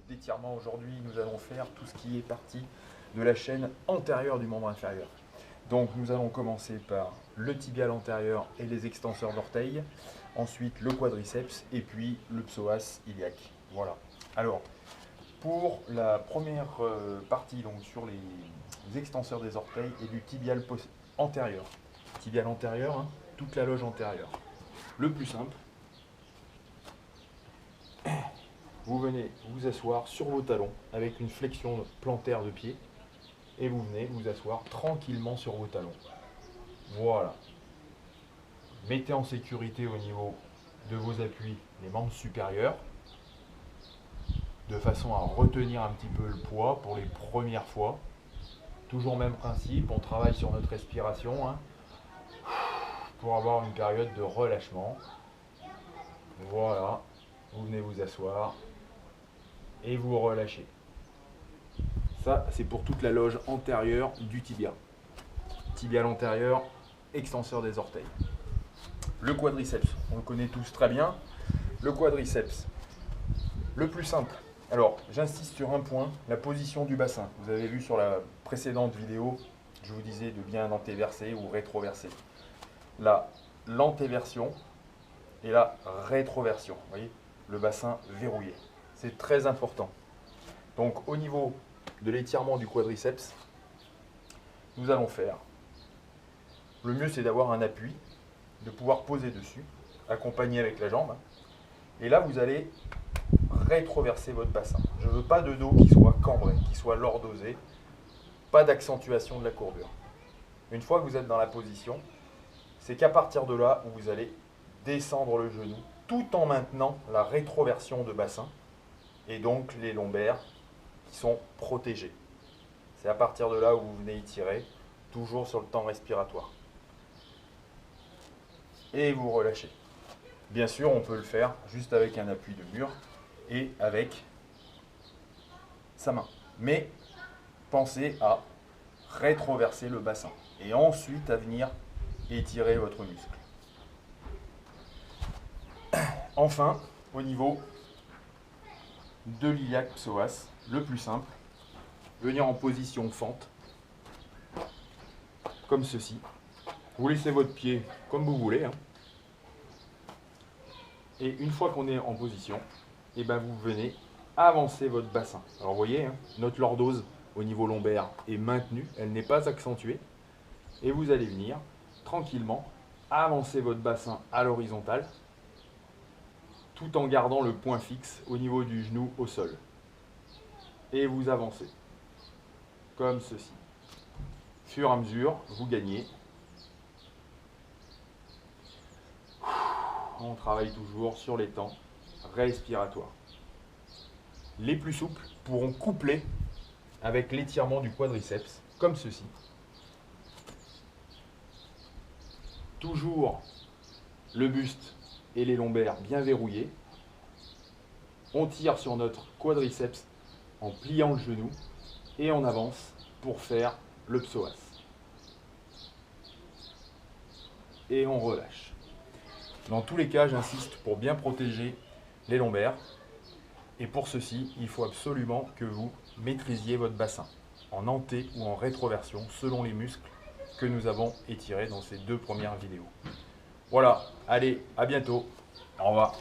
D'étirement aujourd'hui, nous allons faire tout ce qui est partie de la chaîne antérieure du membre inférieur. Donc nous allons commencer par le tibial antérieur et les extenseurs d'orteils, ensuite le quadriceps et puis le psoas iliaque. Voilà. Alors, pour la première partie, donc sur les extenseurs des orteils et du tibial antérieur. Tibial antérieur, hein, toute la loge antérieure. Le plus simple, vous venez vous asseoir sur vos talons avec une flexion plantaire de pied et vous venez vous asseoir tranquillement sur vos talons. Voilà. Mettez en sécurité au niveau de vos appuis les membres supérieurs de façon à retenir un petit peu le poids pour les premières fois. Toujours même principe, on travaille sur notre respiration hein, pour avoir une période de relâchement. Voilà, vous venez vous asseoir et vous relâchez. Ça, c'est pour toute la loge antérieure du tibia. Tibial antérieur, extenseur des orteils. Le quadriceps, on le connaît tous très bien. Le quadriceps, le plus simple. Alors, j'insiste sur un point, la position du bassin. Vous avez vu sur la précédente vidéo, je vous disais de bien antéverser ou rétroverser. Là, l'antéversion et la rétroversion. Vous voyez, le bassin verrouillé. C'est très important. Donc, au niveau de l'étirement du quadriceps, nous allons faire. Le mieux, c'est d'avoir un appui, de pouvoir poser dessus, accompagné avec la jambe. Et là, vous allez rétroverser votre bassin. Je ne veux pas de dos qui soit cambré, qui soit lordosé, pas d'accentuation de la courbure. Une fois que vous êtes dans la position, c'est qu'à partir de là, vous allez descendre le genou tout en maintenant la rétroversion de bassin et donc les lombaires qui sont protégés. C'est à partir de là où vous venez étirer, toujours sur le temps respiratoire. Et vous relâchez. Bien sûr, on peut le faire juste avec un appui de mur et avec sa main. Mais pensez à rétroverser le bassin et ensuite à venir étirer votre muscle. Enfin, au niveau de l'iliaque psoas, le plus simple, venir en position fente, comme ceci. Vous laissez votre pied comme vous voulez. Hein. Et une fois qu'on est en position, et ben vous venez avancer votre bassin. Alors vous voyez, hein, notre lordose au niveau lombaire est maintenue, elle n'est pas accentuée. Et vous allez venir tranquillement avancer votre bassin à l'horizontale, tout en gardant le point fixe au niveau du genou au sol. Et vous avancez, comme ceci. Au fur et à mesure, vous gagnez. On travaille toujours sur les temps respiratoires. Les plus souples pourront coupler avec l'étirement du quadriceps, comme ceci. Toujours le buste et les lombaires bien verrouillés. On tire sur notre quadriceps en pliant le genou et on avance pour faire le psoas. Et on relâche. Dans tous les cas, j'insiste pour bien protéger les lombaires. Et pour ceci, il faut absolument que vous maîtrisiez votre bassin, en anté ou en rétroversion, selon les muscles que nous avons étirés dans ces deux premières vidéos. Voilà, allez, à bientôt. Au revoir.